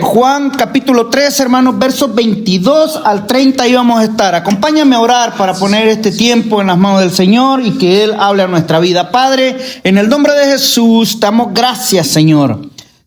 Juan capítulo 3, hermanos, versos 22 al 30 y vamos a estar. Acompáñame a orar para poner este tiempo en las manos del Señor y que Él hable a nuestra vida. Padre, en el nombre de Jesús, te damos gracias, Señor.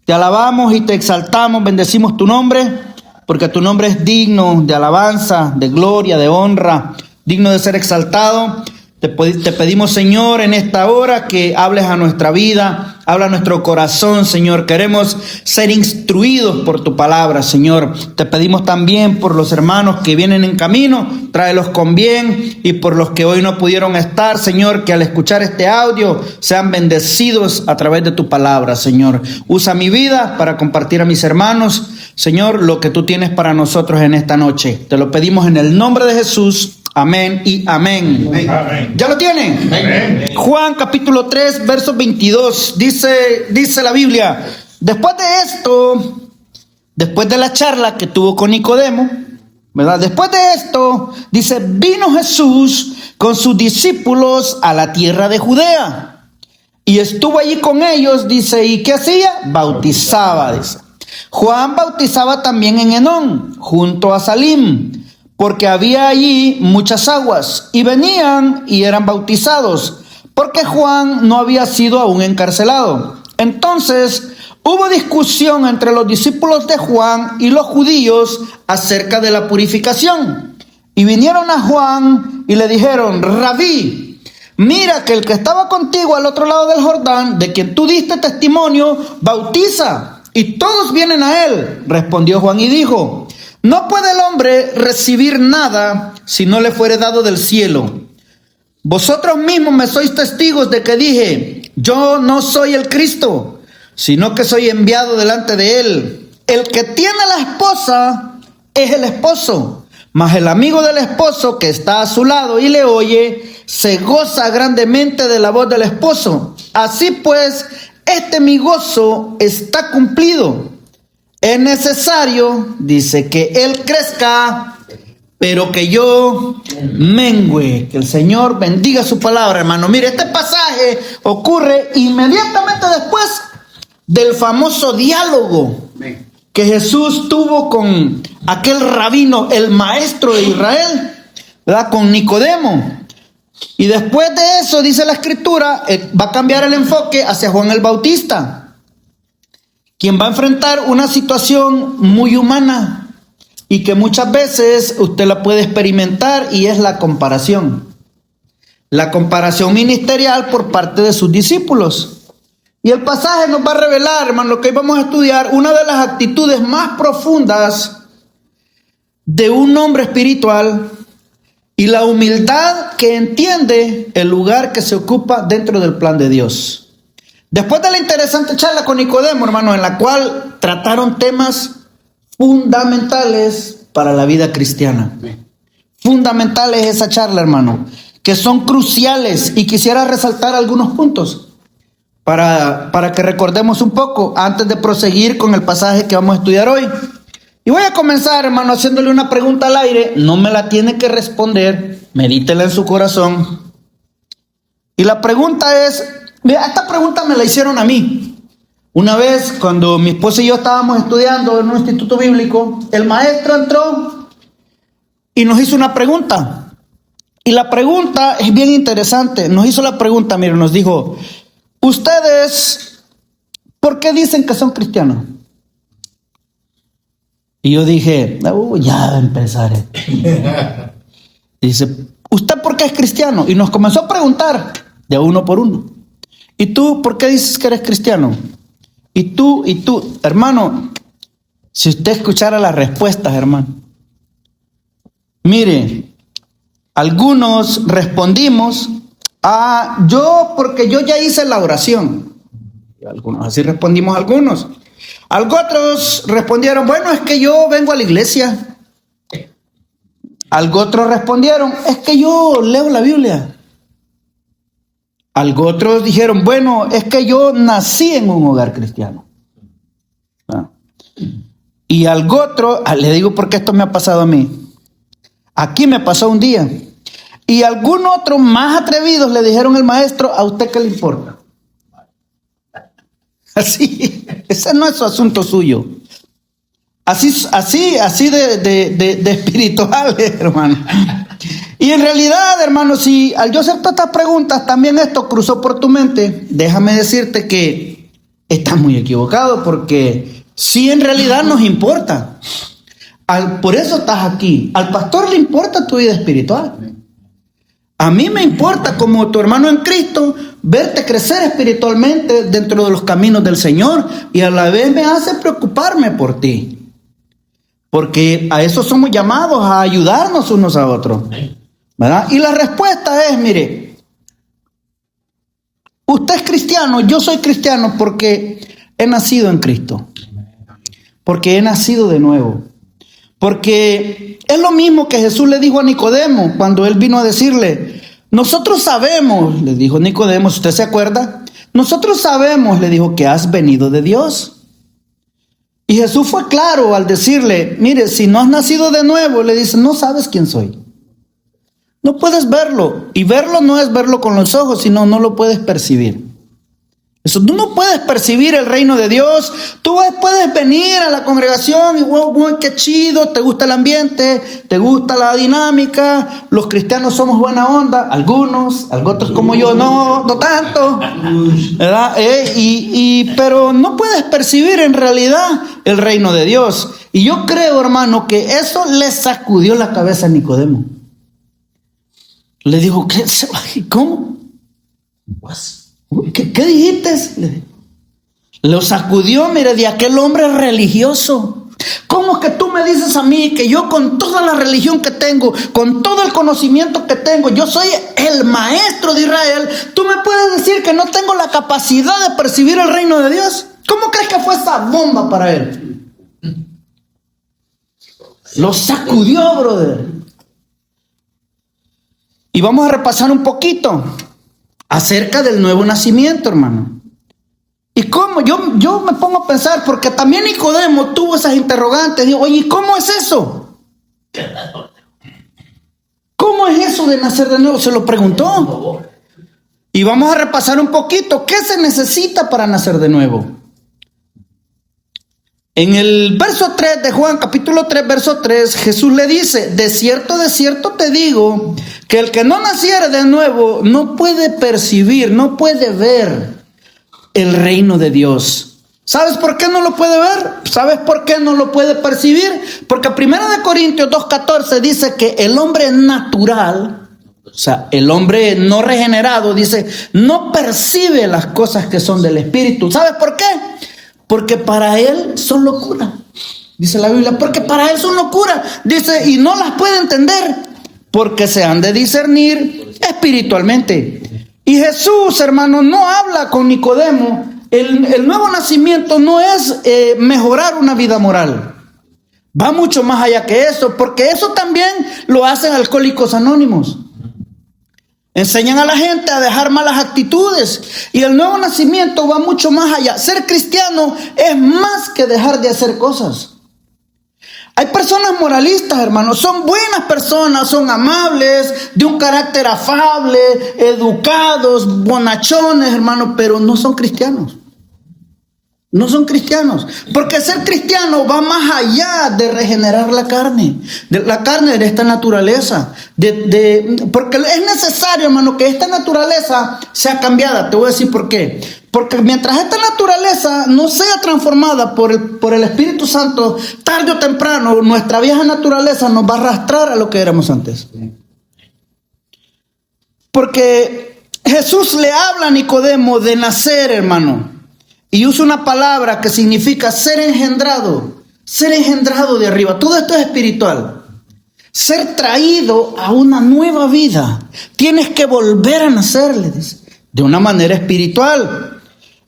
Te alabamos y te exaltamos, bendecimos tu nombre, porque tu nombre es digno de alabanza, de gloria, de honra, digno de ser exaltado. Te pedimos, Señor, en esta hora que hables a nuestra vida, habla a nuestro corazón, Señor. Queremos ser instruidos por tu palabra, Señor. Te pedimos también por los hermanos que vienen en camino, tráelos con bien, y por los que hoy no pudieron estar, Señor, que al escuchar este audio sean bendecidos a través de tu palabra, Señor. Usa mi vida para compartir a mis hermanos, Señor, lo que tú tienes para nosotros en esta noche. Te lo pedimos en el nombre de Jesús. Amén y amén. Amén. ¿Ya lo tienen? Amén. Juan capítulo 3, verso 22. Dice la Biblia: después de esto, después de la charla que tuvo con Nicodemo, ¿verdad? Después de esto, dice, vino Jesús con sus discípulos a la tierra de Judea. Y estuvo allí con ellos, dice, ¿y qué hacía? Bautizaba, dice. Juan bautizaba también en Enón, junto a Salim, porque había allí muchas aguas, y venían y eran bautizados, porque Juan no había sido aún encarcelado. Entonces hubo discusión entre los discípulos de Juan y los judíos acerca de la purificación. Y vinieron a Juan y le dijeron, Rabí, mira que el que estaba contigo al otro lado del Jordán, de quien tú diste testimonio, bautiza, y todos vienen a él. Respondió Juan y dijo, no puede el hombre recibir nada si no le fuere dado del cielo. Vosotros mismos me sois testigos de que dije, yo no soy el Cristo, sino que soy enviado delante de él. El que tiene la esposa es el esposo, mas el amigo del esposo que está a su lado y le oye, se goza grandemente de la voz del esposo. Así pues, este mi gozo está cumplido. Es necesario, dice, que él crezca, pero que yo mengüe. Que el Señor bendiga su palabra, hermano. Mire, este pasaje ocurre inmediatamente después del famoso diálogo que Jesús tuvo con aquel rabino, el maestro de Israel, ¿verdad? Con Nicodemo. Y después de eso, dice la Escritura, va a cambiar el enfoque hacia Juan el Bautista, quien va a enfrentar una situación muy humana y que muchas veces usted la puede experimentar, y es la comparación. La comparación ministerial por parte de sus discípulos. Y el pasaje nos va a revelar, hermano, lo que hoy vamos a estudiar, una de las actitudes más profundas de un hombre espiritual y la humildad que entiende el lugar que se ocupa dentro del plan de Dios. Después de la interesante charla con Nicodemo, hermano, en la cual trataron temas fundamentales para la vida cristiana. Fundamentales esa charla, hermano, que son cruciales, y quisiera resaltar algunos puntos para que recordemos un poco antes de proseguir con el pasaje que vamos a estudiar hoy. Y voy a comenzar, hermano, haciéndole una pregunta al aire. No me la tiene que responder, medítela en su corazón. Y la pregunta es, mira, esta pregunta me la hicieron a mí. Una vez, cuando mi esposa y yo estábamos estudiando en un instituto bíblico, el maestro entró y nos hizo una pregunta. Y la pregunta es bien interesante. Nos hizo la pregunta, mire, nos dijo, ¿ustedes por qué dicen que son cristianos? Y yo dije, ya va a empezar. Dice, ¿usted por qué es cristiano? Y nos comenzó a preguntar de uno por uno. ¿Y tú por qué dices que eres cristiano? Y tú, hermano, si usted escuchara las respuestas, hermano. Mire, algunos respondimos, yo porque yo ya hice la oración. Algunos, así respondimos algunos. Otros respondieron, bueno, es que yo vengo a la iglesia. Otros respondieron, es que yo leo la Biblia. Otros dijeron, bueno, es que yo nací en un hogar cristiano. Y otro, le digo porque esto me ha pasado a mí. Aquí me pasó un día. Y algunos otros más atrevidos le dijeron al maestro, ¿a usted qué le importa? Así. Ese no es su asunto suyo. Así de espiritual, hermano. Y en realidad, hermano, si al yo hacer todas estas preguntas, también esto cruzó por tu mente, déjame decirte que estás muy equivocado, porque sí en realidad nos importa. Por eso estás aquí. Al pastor le importa tu vida espiritual. A mí me importa, como tu hermano en Cristo, verte crecer espiritualmente dentro de los caminos del Señor, y a la vez me hace preocuparme por ti. Porque a eso somos llamados, a ayudarnos unos a otros, ¿verdad? Y la respuesta es, mire, usted es cristiano, yo soy cristiano porque he nacido en Cristo. Porque he nacido de nuevo. Porque es lo mismo que Jesús le dijo a Nicodemo cuando él vino a decirle, nosotros sabemos, le dijo Nicodemo, ¿usted se acuerda? Nosotros sabemos, le dijo, que has venido de Dios. Y Jesús fue claro al decirle, mire, si no has nacido de nuevo, le dice, no sabes quién soy. No puedes verlo. Y verlo no es verlo con los ojos, sino no lo puedes percibir. Eso, tú no puedes percibir el reino de Dios. Tú puedes venir a la congregación y wow, qué chido, te gusta el ambiente, te gusta la dinámica. Los cristianos somos buena onda, algunos, otros como yo no tanto, ¿verdad? Pero no puedes percibir en realidad el reino de Dios. Y yo creo, hermano, que eso le sacudió la cabeza a Nicodemo. Le dijo, ¿qué? ¿Cómo? ¿Qué dijiste? Lo sacudió, mire, de aquel hombre religioso. ¿Cómo es que tú me dices a mí que yo con toda la religión que tengo, con todo el conocimiento que tengo, yo soy el maestro de Israel? ¿Tú me puedes decir que no tengo la capacidad de percibir el reino de Dios? ¿Cómo crees que fue esa bomba para él? Lo sacudió, brother. Y vamos a repasar un poquito acerca del nuevo nacimiento, hermano. ¿Y cómo? Yo me pongo a pensar, porque también Nicodemo tuvo esas interrogantes. Digo, oye, ¿cómo es eso? ¿Cómo es eso de nacer de nuevo? Se lo preguntó. Y vamos a repasar un poquito. ¿Qué se necesita para nacer de nuevo? En el verso 3 de Juan, capítulo 3, verso 3, Jesús le dice, de cierto te digo, que el que no naciere de nuevo no puede percibir, no puede ver el reino de Dios. ¿Sabes por qué no lo puede ver? ¿Sabes por qué no lo puede percibir? Porque 1 Corintios 2:14 dice que el hombre natural, o sea, el hombre no regenerado, dice, no percibe las cosas que son del Espíritu. ¿Sabes por qué? Porque para él son locura, dice la Biblia, porque para él son locura, dice, y no las puede entender, porque se han de discernir espiritualmente. Y Jesús, hermano, no habla con Nicodemo. El nuevo nacimiento no es mejorar una vida moral, va mucho más allá que eso, porque eso también lo hacen Alcohólicos Anónimos. Enseñan a la gente a dejar malas actitudes. Y el nuevo nacimiento va mucho más allá. Ser cristiano es más que dejar de hacer cosas. Hay personas moralistas, hermanos. Son buenas personas, son amables, de un carácter afable, educados, bonachones, hermanos, pero no son cristianos. No son cristianos, porque ser cristiano va más allá de regenerar la carne de esta naturaleza, porque es necesario, hermano, que esta naturaleza sea cambiada. Te voy a decir por qué. Porque mientras esta naturaleza no sea transformada por el Espíritu Santo, tarde o temprano nuestra vieja naturaleza nos va a arrastrar a lo que éramos antes. Porque Jesús le habla a Nicodemo de nacer, hermano. Y usa una palabra que significa ser engendrado de arriba. Todo esto es espiritual. Ser traído a una nueva vida. Tienes que volver a nacer, le dice, de una manera espiritual.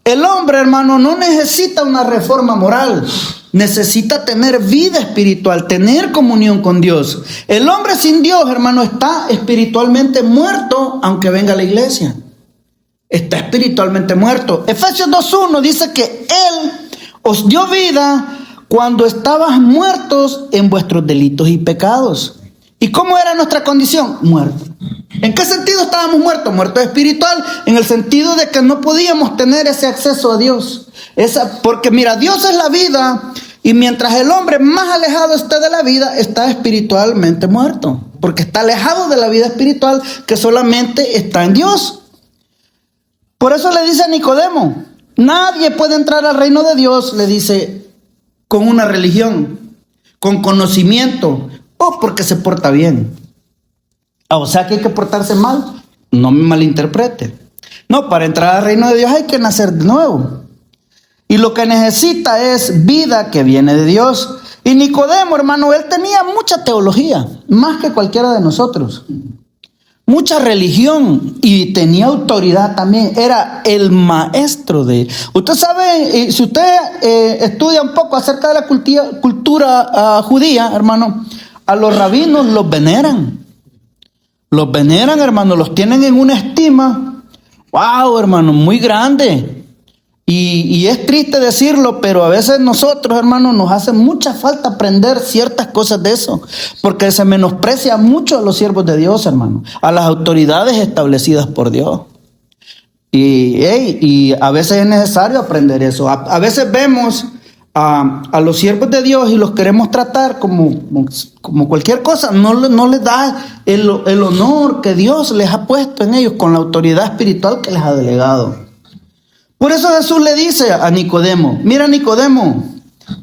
El hombre, hermano, no necesita una reforma moral. Necesita tener vida espiritual, tener comunión con Dios. El hombre sin Dios, hermano, está espiritualmente muerto, aunque venga a la iglesia. Está espiritualmente muerto. Efesios 2:1 dice que Él os dio vida cuando estabas muertos en vuestros delitos y pecados. ¿Y cómo era nuestra condición? Muerto. ¿En qué sentido estábamos muertos? Muertos espiritual, en el sentido de que no podíamos tener ese acceso a Dios. Porque mira, Dios es la vida, y mientras el hombre más alejado esté de la vida, está espiritualmente muerto. Porque está alejado de la vida espiritual que solamente está en Dios. Por eso le dice a Nicodemo, nadie puede entrar al reino de Dios, le dice, con una religión, con conocimiento, o porque se porta bien. O sea que hay que portarse mal. No me malinterprete. No, para entrar al reino de Dios hay que nacer de nuevo. Y lo que necesita es vida que viene de Dios. Y Nicodemo, hermano, él tenía mucha teología, más que cualquiera de nosotros. Mucha religión y tenía autoridad también. Era el maestro de... Usted sabe, si usted estudia un poco acerca de la cultura judía, hermano, a los rabinos los veneran. Los veneran, hermano, los tienen en una estima. Wow, hermano, muy grande. Y es triste decirlo, pero a veces nosotros, hermanos, nos hace mucha falta aprender ciertas cosas de eso, porque se menosprecia mucho a los siervos de Dios, hermano, a las autoridades establecidas por Dios. Y a veces es necesario aprender eso. A veces vemos a los siervos de Dios y los queremos tratar como cualquier cosa. No les da el honor que Dios les ha puesto en ellos con la autoridad espiritual que les ha delegado. Por eso Jesús le dice a Nicodemo, mira Nicodemo,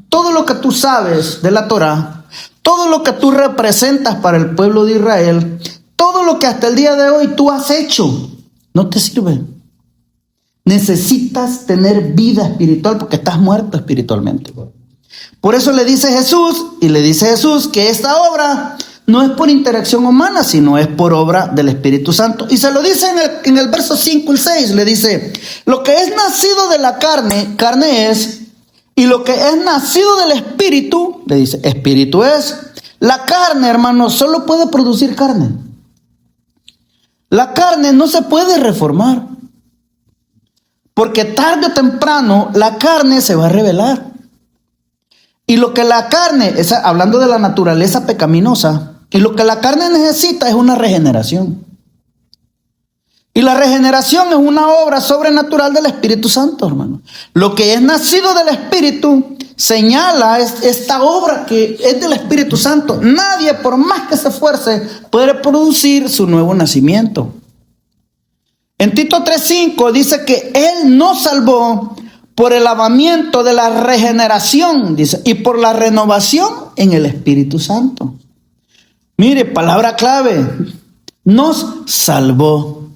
todo lo que tú sabes de la Torá, todo lo que tú representas para el pueblo de Israel, todo lo que hasta el día de hoy tú has hecho, no te sirve. Necesitas tener vida espiritual porque estás muerto espiritualmente. Por eso le dice Jesús que esta obra no es por interacción humana, sino es por obra del Espíritu Santo. Y se lo dice en el verso 5 y 6, le dice, lo que es nacido de la carne, carne es, y lo que es nacido del Espíritu, le dice, Espíritu es. La carne, hermano, solo puede producir carne. La carne no se puede reformar, porque tarde o temprano la carne se va a rebelar. Y lo que la carne, hablando de la naturaleza pecaminosa, y lo que la carne necesita es una regeneración. Y la regeneración es una obra sobrenatural del Espíritu Santo, hermano. Lo que es nacido del Espíritu señala esta obra que es del Espíritu Santo. Nadie, por más que se esfuerce, puede producir su nuevo nacimiento. En Tito 3:5 dice que Él nos salvó por el lavamiento de la regeneración, dice, y por la renovación en el Espíritu Santo. Mire, palabra clave, nos salvó.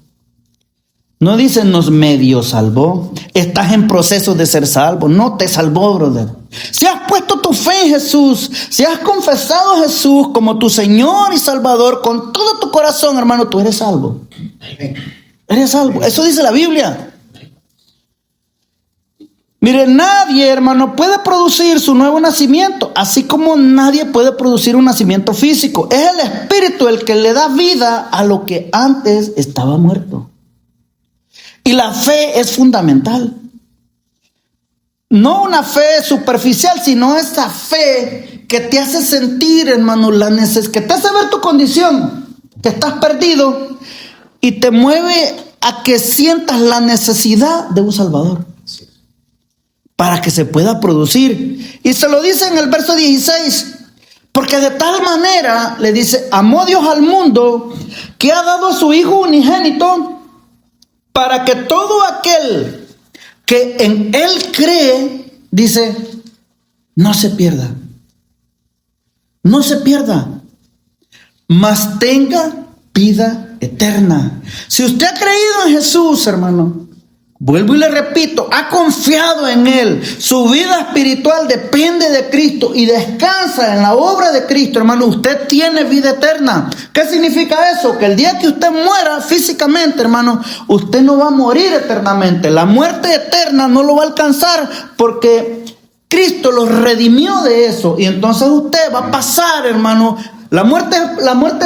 No dice nos medio salvó. Estás en proceso de ser salvo. No te salvó, brother. Si has puesto tu fe en Jesús, si has confesado a Jesús como tu Señor y Salvador con todo tu corazón, hermano, tú eres salvo. Eres salvo. Eso dice la Biblia. Mire, nadie, hermano, puede producir su nuevo nacimiento, así como nadie puede producir un nacimiento físico. Es el Espíritu el que le da vida a lo que antes estaba muerto. Y la fe es fundamental. No una fe superficial, sino esa fe que te hace sentir, hermano, que te hace ver tu condición, que estás perdido, y te mueve a que sientas la necesidad de un Salvador, para que se pueda producir. Y se lo dice en el verso 16, porque de tal manera, le dice, amó Dios al mundo, que ha dado a su Hijo unigénito, para que todo aquel que en Él cree, dice, no se pierda, mas tenga vida eterna. Si usted ha creído en Jesús, hermano, vuelvo y le repito, ha confiado en Él, su vida espiritual depende de Cristo y descansa en la obra de Cristo, hermano, usted tiene vida eterna. ¿Qué significa eso? Que el día que usted muera físicamente, hermano, usted no va a morir eternamente. La muerte eterna no lo va a alcanzar porque Cristo los redimió de eso. Y entonces usted va a pasar, hermano. La muerte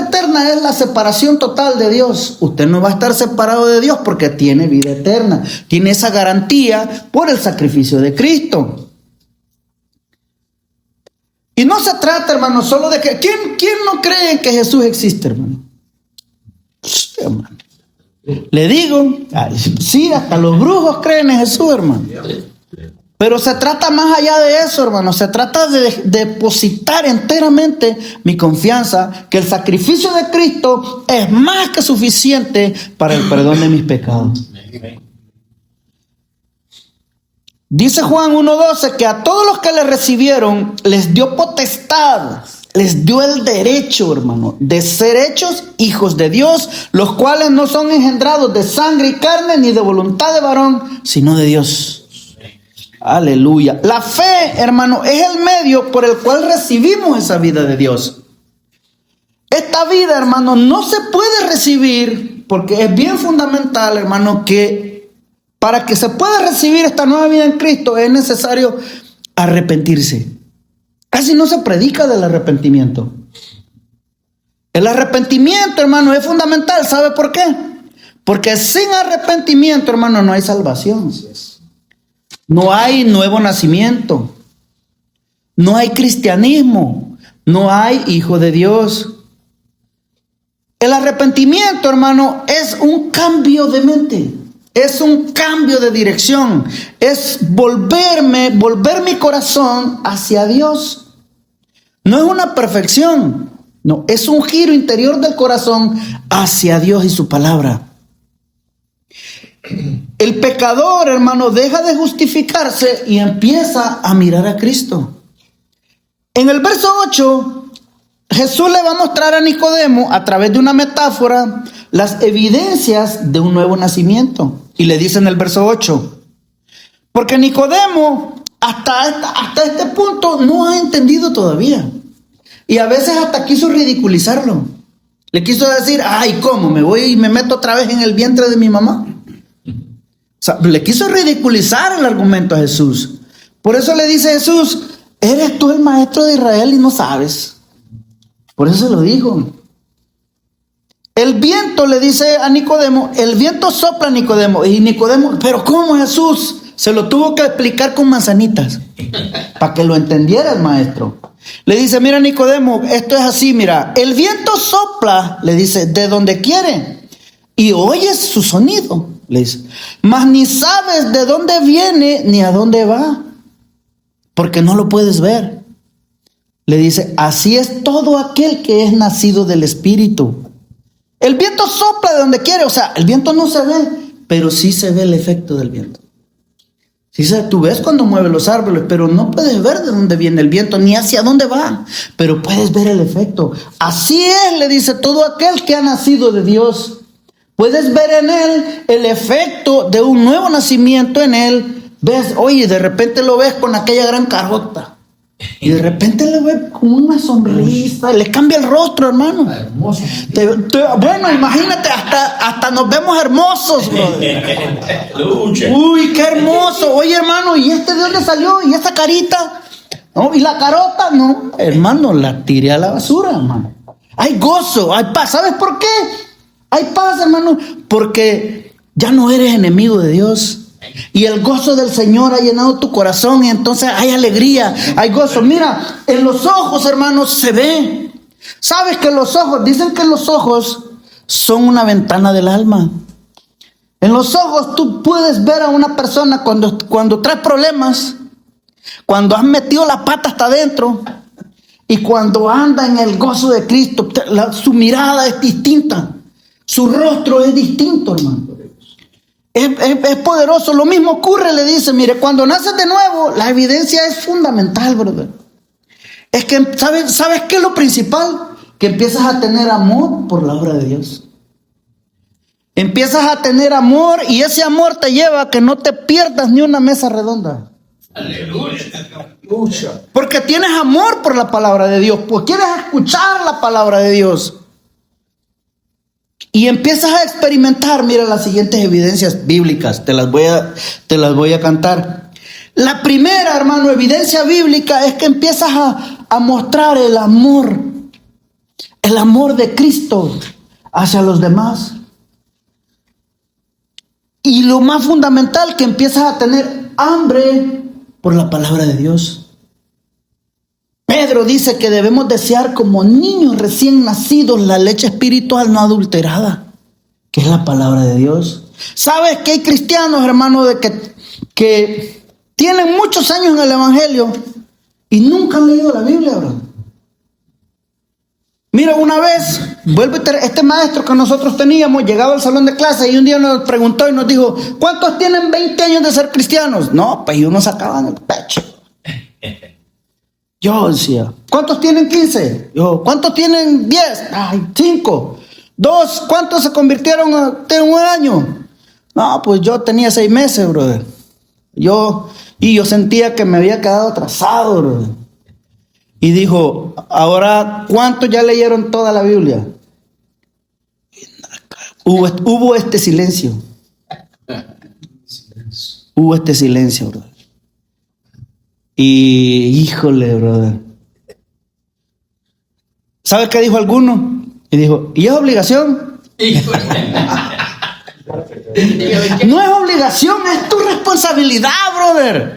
eterna es la separación total de Dios. Usted no va a estar separado de Dios porque tiene vida eterna. Tiene esa garantía por el sacrificio de Cristo. Y no se trata, hermano, solo de que... ¿Quién no cree que Jesús existe, hermano? Le digo, sí, hasta los brujos creen en Jesús, hermano. Pero se trata más allá de eso, hermano. Se trata de depositar enteramente mi confianza que el sacrificio de Cristo es más que suficiente para el perdón de mis pecados. Dice Juan 1:12 que a todos los que le recibieron les dio potestad, les dio el derecho, hermano, de ser hechos hijos de Dios, los cuales no son engendrados de sangre y carne ni de voluntad de varón, sino de Dios. Aleluya. La fe, hermano, es el medio por el cual recibimos esa vida de Dios. Esta vida, hermano, no se puede recibir porque es bien fundamental, hermano, que para que se pueda recibir esta nueva vida en Cristo es necesario arrepentirse. Casi no se predica del arrepentimiento. El arrepentimiento, hermano, es fundamental. ¿Sabe por qué? Porque sin arrepentimiento, hermano, no hay salvación. No hay nuevo nacimiento. No hay cristianismo. No hay hijo de Dios. El arrepentimiento, hermano, es un cambio de mente. Es un cambio de dirección. Es volver mi corazón hacia Dios. No es una perfección. No, es un giro interior del corazón hacia Dios y su palabra. El pecador, hermano, deja de justificarse y empieza a mirar a Cristo. En el verso 8, Jesús le va a mostrar a Nicodemo, a través de una metáfora, las evidencias de un nuevo nacimiento. Y le dice en el verso 8, porque Nicodemo hasta este punto no ha entendido todavía. Y a veces hasta quiso ridiculizarlo. Le quiso decir, ay, ¿cómo? ¿Me voy y me meto otra vez en el vientre de mi mamá? O sea, le quiso ridiculizar el argumento a Jesús. Por eso le dice Jesús, ¿eres tú el maestro de Israel y no sabes? Por eso se lo dijo. El viento, le dice a Nicodemo, el viento sopla a Nicodemo. Y Nicodemo, ¿pero cómo, Jesús? Se lo tuvo que explicar con manzanitas para que lo entendiera el maestro. Le dice, mira, Nicodemo, esto es así, mira. El viento sopla, le dice, de donde quiere y oyes su sonido, le dice. Mas ni sabes de dónde viene ni a dónde va, porque no lo puedes ver. Le dice, así es todo aquel que es nacido del Espíritu. El viento sopla de donde quiere, o sea, el viento no se ve, pero sí se ve el efecto del viento. Sí, tú ves cuando mueve los árboles, pero no puedes ver de dónde viene el viento, ni hacia dónde va, pero puedes ver el efecto. Así es, le dice, todo aquel que ha nacido de Dios. Puedes ver en él el efecto de un nuevo nacimiento en él. Ves, oye, de repente lo ves con aquella gran carota. Y de repente le ves con una sonrisa, le cambia el rostro, hermano. Hermoso. Bueno, imagínate, hasta nos vemos hermosos, brother. Uy, qué hermoso. Oye, hermano, ¿y este de dónde salió? ¿Y esa carita? ¿No? ¿Y la carota? No, hermano, la tiré a la basura, hermano. Hay gozo, hay paz. ¿Sabes por qué? Hay paz, hermano, porque ya no eres enemigo de Dios. Y el gozo del Señor ha llenado tu corazón y entonces hay alegría, hay gozo. Mira, en los ojos, hermanos, se ve. ¿Sabes que los ojos, dicen que los ojos son una ventana del alma? En los ojos tú puedes ver a una persona cuando trae problemas, cuando has metido la pata hasta adentro y cuando anda en el gozo de Cristo. Su mirada es distinta, su rostro es distinto, hermano. Es poderoso. Lo mismo ocurre, le dice, mire, cuando naces de nuevo, la evidencia es fundamental, brother. Es que, ¿sabes qué es lo principal? Que empiezas a tener amor por la obra de Dios. Empiezas a tener amor y ese amor te lleva a que no te pierdas ni una mesa redonda. Aleluya. Porque tienes amor por la palabra de Dios, pues quieres escuchar la palabra de Dios. Y empiezas a experimentar, mira las siguientes evidencias bíblicas, te las voy a cantar. La primera, hermano, evidencia bíblica es que empiezas a mostrar el amor de Cristo hacia los demás. Y lo más fundamental, que empiezas a tener hambre por la palabra de Dios. Pedro dice que debemos desear como niños recién nacidos la leche espiritual no adulterada. que es la palabra de Dios. ¿Sabes que hay cristianos, hermano, que tienen muchos años en el evangelio y nunca han leído la Biblia, bro? Mira, una vez, este maestro que nosotros teníamos llegaba al salón de clase y un día nos preguntó y nos dijo: ¿cuántos tienen 20 años de ser cristianos? No, pues uno sacaba en el pecho. Yo decía: ¿cuántos tienen 15? Yo: ¿cuántos tienen 10? Ay, 5. 2, ¿cuántos se convirtieron en un año? No, pues yo tenía 6 meses, brother. Yo sentía que me había quedado atrasado, brother. Y dijo: ahora, ¿cuántos ya leyeron toda la Biblia? Hubo este silencio. Hubo este silencio, brother. Y híjole, brother. ¿Sabe qué dijo alguno? Y dijo: ¿y es obligación? No es obligación, es tu responsabilidad, brother.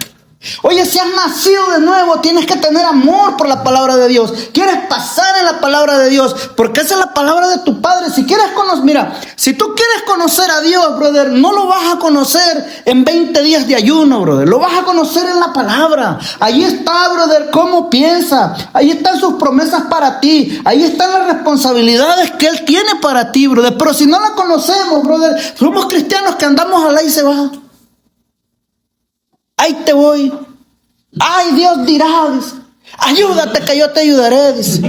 Oye, si has nacido de nuevo, tienes que tener amor por la palabra de Dios. Quieres pasar en la palabra de Dios, porque esa es la palabra de tu Padre. Si quieres conocer, mira, si tú quieres conocer a Dios, brother, no lo vas a conocer en 20 días de ayuno, brother. Lo vas a conocer en la palabra. Ahí está, brother, cómo piensa. Ahí están sus promesas para ti. Ahí están las responsabilidades que Él tiene para ti, brother. Pero si no la conocemos, brother, somos cristianos que andamos a la y se va. Ahí te voy. Ay, Dios dirá, dice: ayúdate que yo te ayudaré, dice.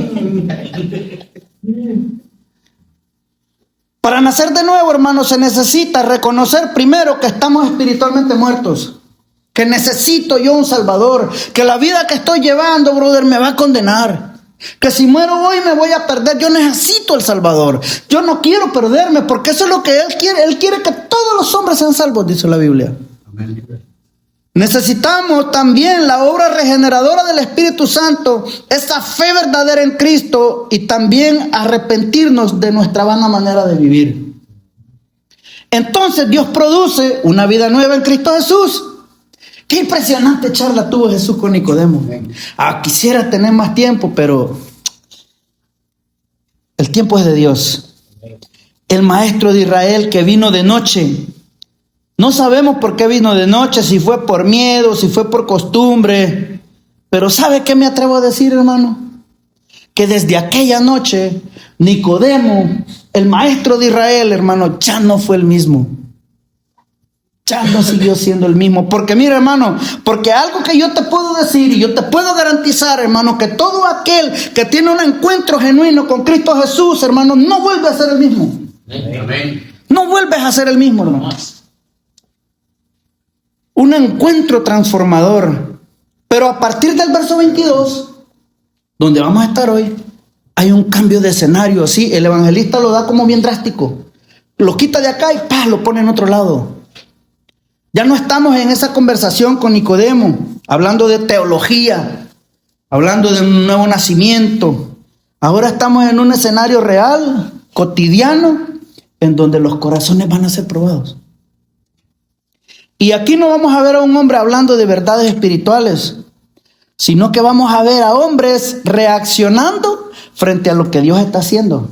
Para nacer de nuevo, hermano, se necesita reconocer primero que estamos espiritualmente muertos, que necesito yo un Salvador, que la vida que estoy llevando, brother, me va a condenar, que si muero hoy me voy a perder. Yo necesito el Salvador. Yo no quiero perderme, porque eso es lo que Él quiere. Él quiere que todos los hombres sean salvos, dice la Biblia. Amén. Necesitamos también la obra regeneradora del Espíritu Santo, esa fe verdadera en Cristo, y también arrepentirnos de nuestra vana manera de vivir. Entonces Dios produce una vida nueva en Cristo Jesús. Qué impresionante charla tuvo Jesús con Nicodemo. Quisiera tener más tiempo, pero el tiempo es de Dios. El maestro de Israel que vino de noche. No sabemos por qué vino de noche, si fue por miedo, si fue por costumbre. Pero ¿sabe qué me atrevo a decir, hermano? Que desde aquella noche, Nicodemo, el maestro de Israel, hermano, ya no fue el mismo. Ya no siguió siendo el mismo. Porque mira, hermano, porque algo que yo te puedo decir y yo te puedo garantizar, hermano, que todo aquel que tiene un encuentro genuino con Cristo Jesús, hermano, no vuelve a ser el mismo. Amén. No vuelves a ser el mismo, hermano. Un encuentro transformador. Pero a partir del verso 22, donde vamos a estar hoy, hay un cambio de escenario. Así, el evangelista lo da como bien drástico. Lo quita de acá y lo pone en otro lado. Ya no estamos en esa conversación con Nicodemo, hablando de teología, hablando de un nuevo nacimiento. Ahora estamos en un escenario real, cotidiano, en donde los corazones van a ser probados. Y aquí no vamos a ver a un hombre hablando de verdades espirituales, sino que vamos a ver a hombres reaccionando frente a lo que Dios está haciendo.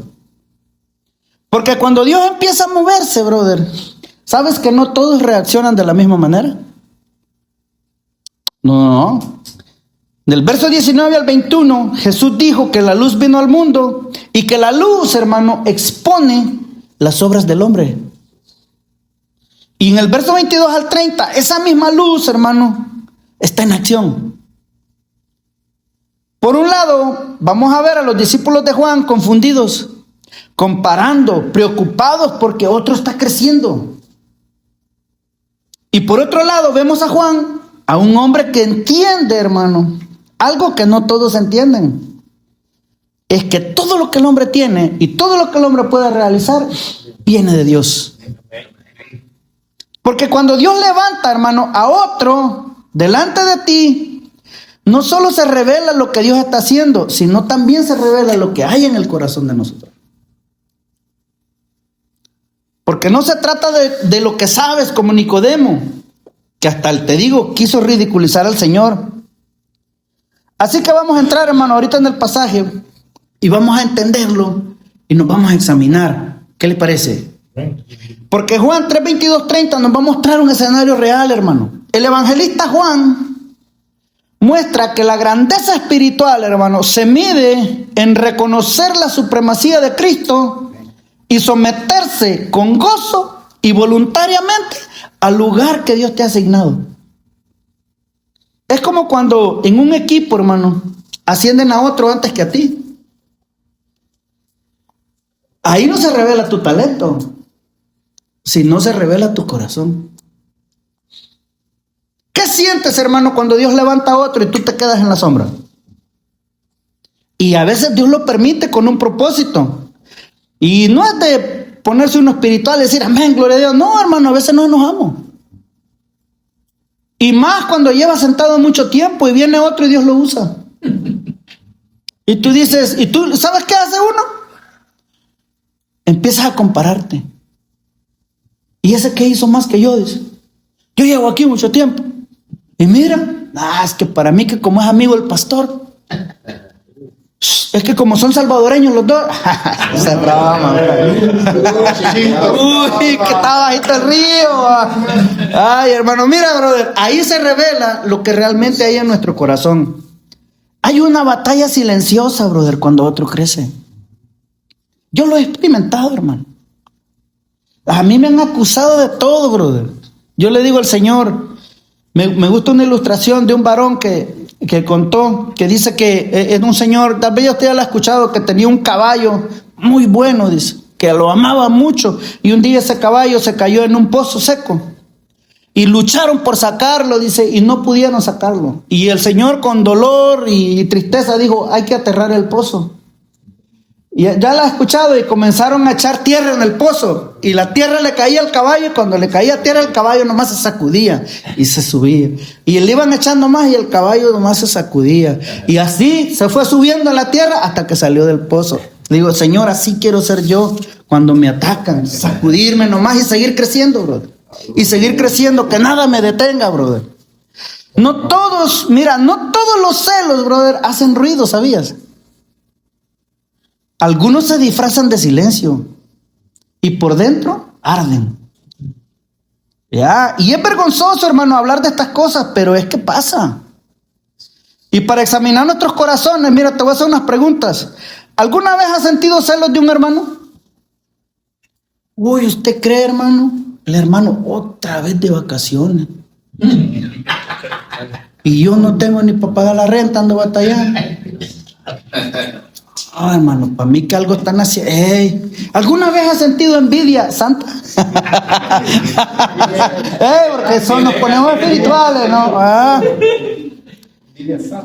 Porque cuando Dios empieza a moverse, brother, ¿sabes que no todos reaccionan de la misma manera? No. Del verso 19 al 21, Jesús dijo que la luz vino al mundo y que la luz, hermano, expone las obras del hombre. Y en el verso 22 al 30, esa misma luz, hermano, está en acción. Por un lado, vamos a ver a los discípulos de Juan confundidos, comparando, preocupados porque otro está creciendo. Y por otro lado, vemos a Juan, a un hombre que entiende, hermano, algo que no todos entienden. Es que todo lo que el hombre tiene y todo lo que el hombre puede realizar viene de Dios. Porque cuando Dios levanta, hermano, a otro delante de ti, no solo se revela lo que Dios está haciendo, sino también se revela lo que hay en el corazón de nosotros. Porque no se trata de lo que sabes, como Nicodemo, que hasta te digo, quiso ridiculizar al Señor. Así que vamos a entrar, hermano, ahorita en el pasaje y vamos a entenderlo y nos vamos a examinar. ¿Qué le parece? Porque Juan 3, 22, 30 nos va a mostrar un escenario real, hermano. El evangelista Juan muestra que la grandeza espiritual, hermano, se mide en reconocer la supremacía de Cristo y someterse con gozo y voluntariamente al lugar que Dios te ha asignado. Es como cuando en un equipo, hermano, ascienden a otro antes que a ti. Ahí no se revela tu talento, sino se revela tu corazón. ¿Qué sientes, hermano, cuando Dios levanta a otro y tú te quedas en la sombra? Y a veces Dios lo permite con un propósito. Y no es de ponerse uno espiritual y decir, amén, gloria a Dios. No, hermano, a veces nos enojamos. Y más cuando lleva sentado mucho tiempo y viene otro y Dios lo usa. Y tú dices, ¿y tú sabes qué hace uno? Empiezas a compararte. ¿Y ese qué hizo más que yo? Dice, yo llevo aquí mucho tiempo. Y mira, es que para mí que como es amigo del pastor, es que como son salvadoreños los dos. Esa broma. Uy, que está bajito el río. Ay, hermano, mira, brother, ahí se revela lo que realmente hay en nuestro corazón. Hay una batalla silenciosa, brother, cuando otro crece. Yo lo he experimentado, hermano. A mí me han acusado de todo, brother. Yo le digo al Señor, me gusta una ilustración de un varón que contó, que dice que es un señor, tal vez usted ya lo ha escuchado, que tenía un caballo muy bueno, dice, que lo amaba mucho, y un día ese caballo se cayó en un pozo seco, y lucharon por sacarlo, dice, y no pudieron sacarlo, y el señor con dolor y tristeza dijo, hay que aterrar el pozo. Y ya la ha escuchado, y comenzaron a echar tierra en el pozo, y la tierra le caía al caballo, y cuando le caía tierra al caballo nomás se sacudía y se subía, y le iban echando más y el caballo nomás se sacudía, y así se fue subiendo a la tierra hasta que salió del pozo. Le digo, Señor, así quiero ser yo cuando me atacan, sacudirme nomás y seguir creciendo, brother, y seguir creciendo, que nada me detenga, brother. No todos los celos, brother, hacen ruido, ¿sabías? Algunos se disfrazan de silencio y por dentro arden. Ya, y es vergonzoso, hermano, hablar de estas cosas, pero es que pasa. Y para examinar nuestros corazones, mira, te voy a hacer unas preguntas. ¿Alguna vez has sentido celos de un hermano? Uy, ¿usted cree, hermano? El hermano otra vez de vacaciones. Y yo no tengo ni para pagar la renta, ando batallando. Hermano, para mí que algo están haciendo. ¿Alguna vez has sentido envidia santa? Porque nos ponemos espirituales, ¿no?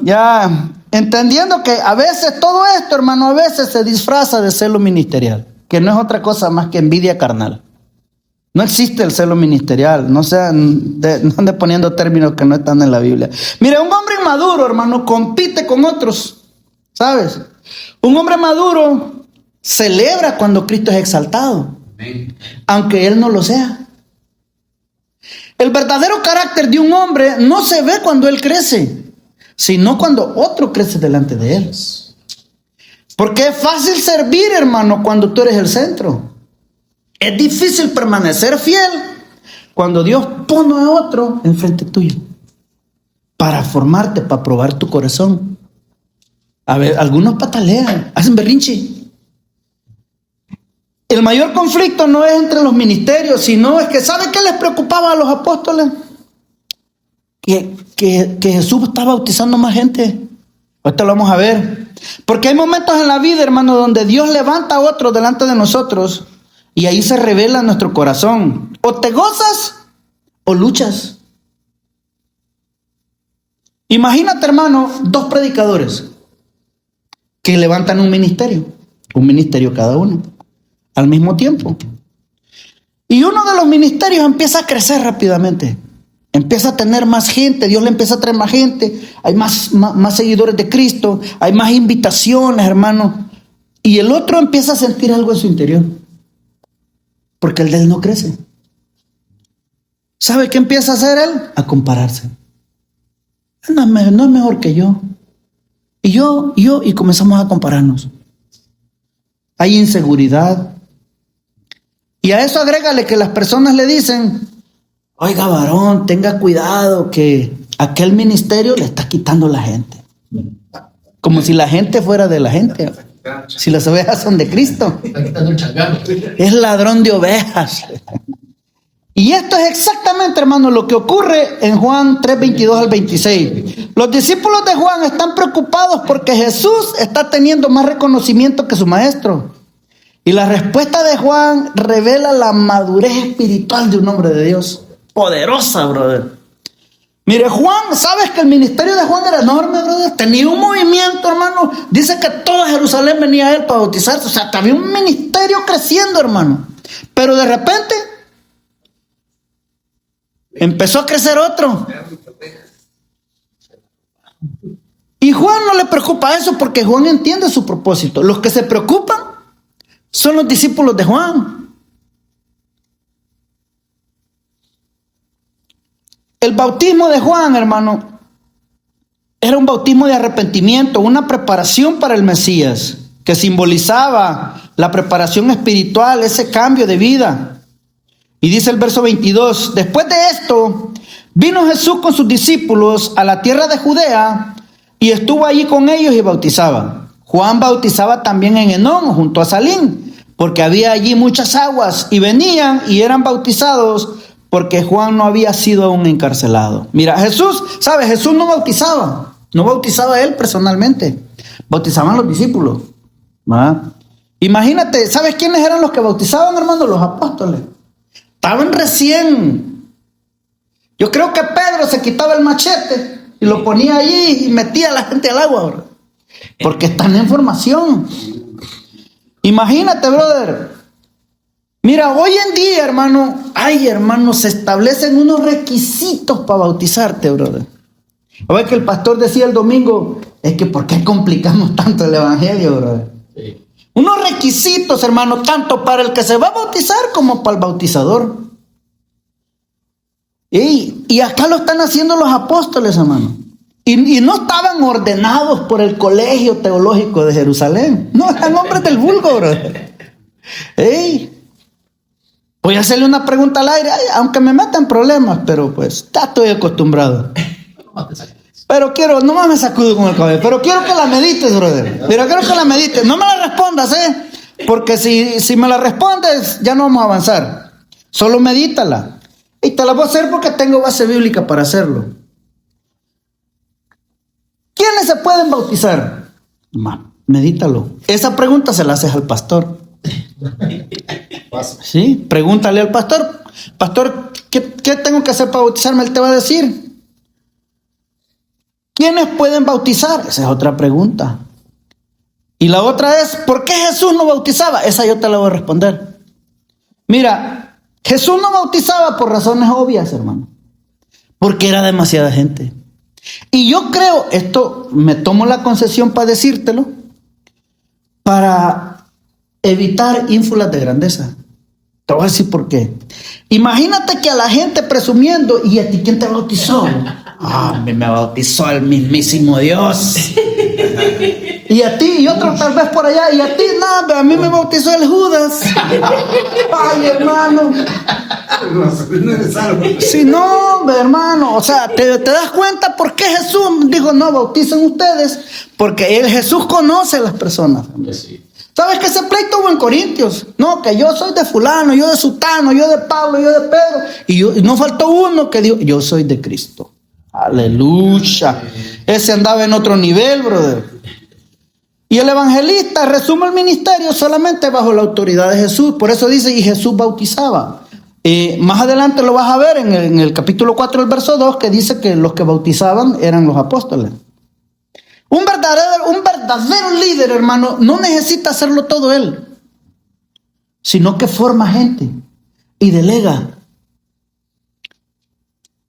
Ya, entendiendo que a veces todo esto, hermano, a veces se disfraza de celo ministerial, que no es otra cosa más que envidia carnal. No existe el celo ministerial, no ande poniendo términos que no están en la Biblia. Mire, un hombre inmaduro, hermano, compite con otros, ¿sabes? Un hombre maduro celebra cuando Cristo es exaltado, aunque él no lo sea. El verdadero carácter de un hombre no se ve cuando él crece, sino cuando otro crece delante de él. Porque es fácil servir, hermano, cuando tú eres el centro. Es difícil permanecer fiel cuando Dios pone a otro enfrente tuyo para formarte, para probar tu corazón. A ver, algunos patalean, hacen berrinche. El mayor conflicto no es entre los ministerios, sino es que, ¿sabe qué les preocupaba a los apóstoles? Que Jesús está bautizando más gente. Ahorita lo vamos a ver. Porque hay momentos en la vida, hermano, donde Dios levanta a otro delante de nosotros y ahí se revela nuestro corazón. O te gozas o luchas. Imagínate, hermano, dos predicadores que levantan un ministerio cada uno, al mismo tiempo. Y uno de los ministerios empieza a crecer rápidamente, empieza a tener más gente, Dios le empieza a traer más gente, hay más seguidores de Cristo, hay más invitaciones, hermano. Y el otro empieza a sentir algo en su interior, porque el de él no crece. ¿Sabe qué empieza a hacer él? A compararse. No es mejor que yo. Y comenzamos a compararnos. Hay inseguridad, Y a eso agrégale que las personas le dicen: oiga, varón, tenga cuidado que aquel ministerio le está quitando la gente. Como si la gente fuera de la gente. Si las ovejas son de Cristo. Es ladrón de ovejas. Y esto es exactamente, hermano, lo que ocurre en Juan 3, 22 al 26. Los discípulos de Juan están preocupados porque Jesús está teniendo más reconocimiento que su maestro. Y la respuesta de Juan revela la madurez espiritual de un hombre de Dios. Poderosa, brother. Mire, Juan, ¿sabes que el ministerio de Juan era enorme, brother? Tenía un movimiento, hermano. Dice que toda Jerusalén venía a él para bautizarse. O sea, había un ministerio creciendo, hermano. Pero de repente empezó a crecer otro. Y Juan no le preocupa eso porque Juan entiende su propósito. Los que se preocupan son los discípulos de Juan. El bautismo de Juan, hermano, era un bautismo de arrepentimiento, una preparación para el Mesías, que simbolizaba la preparación espiritual, ese cambio de vida. Y dice el verso 22, después de esto, vino Jesús con sus discípulos a la tierra de Judea y estuvo allí con ellos y bautizaba. Juan bautizaba también en Enón, junto a Salim, porque había allí muchas aguas, y venían y eran bautizados porque Juan no había sido aún encarcelado. Mira, Jesús, ¿sabes? Jesús no bautizaba él personalmente, bautizaban los discípulos. ¿Va? Imagínate, ¿sabes quiénes eran los que bautizaban, hermano? Los apóstoles. Estaban recién. Yo creo que Pedro se quitaba el machete y lo ponía allí y metía a la gente al agua, bro, porque están en formación. Imagínate, brother. Mira, hoy en día, hermano, se establecen unos requisitos para bautizarte, brother. A ver que el pastor decía el domingo, es que ¿por qué complicamos tanto el evangelio, brother? Sí. Unos requisitos, hermano, tanto para el que se va a bautizar como para el bautizador. Y acá lo están haciendo los apóstoles, hermano. Y no estaban ordenados por el colegio teológico de Jerusalén. No, eran hombres del vulgo, brother. Voy a hacerle una pregunta al aire, aunque me metan problemas, pero pues ya estoy acostumbrado. Pero nomás me sacudo con el cabello, pero quiero que la medites, brother. Pero quiero que la medites. No me la respondas, porque si me la respondes, ya no vamos a avanzar. Solo medítala. Y te la voy a hacer porque tengo base bíblica para hacerlo. ¿Quiénes se pueden bautizar? Medítalo. Esa pregunta se la haces al pastor. Sí, pregúntale al pastor. Pastor, ¿qué tengo que hacer para bautizarme? Él te va a decir. ¿Quiénes pueden bautizar? Esa es otra pregunta. Y la otra es, ¿por qué Jesús no bautizaba? Esa yo te la voy a responder. Mira, Jesús no bautizaba por razones obvias, hermano, porque era demasiada gente. Y yo creo, esto me tomo la concesión para decírtelo, para evitar ínfulas de grandeza. Te voy a decir por qué. Imagínate que a la gente presumiendo, ¿y a ti quién te bautizó? Me bautizó el mismísimo Dios. Y a ti, y otro tal vez por allá, y a ti nada, a mí me bautizó el Judas. Ay, hermano. Si no, hermano, o sea, ¿te das cuenta por qué Jesús dijo, no, bauticen ustedes? Porque Jesús conoce a las personas. ¿Sabes que ese pleito hubo en Corintios? No, que yo soy de fulano, yo de sutano, yo de Pablo, yo de Pedro. Y no faltó uno que dijo, yo soy de Cristo. Aleluya. Ese andaba en otro nivel, brother. Y el evangelista resume el ministerio solamente bajo la autoridad de Jesús. Por eso dice, y Jesús bautizaba. Más adelante lo vas a ver en el capítulo 4, el verso 2, que dice que los que bautizaban eran los apóstoles. Un verdadero líder, hermano, no necesita hacerlo todo él, sino que forma gente y delega.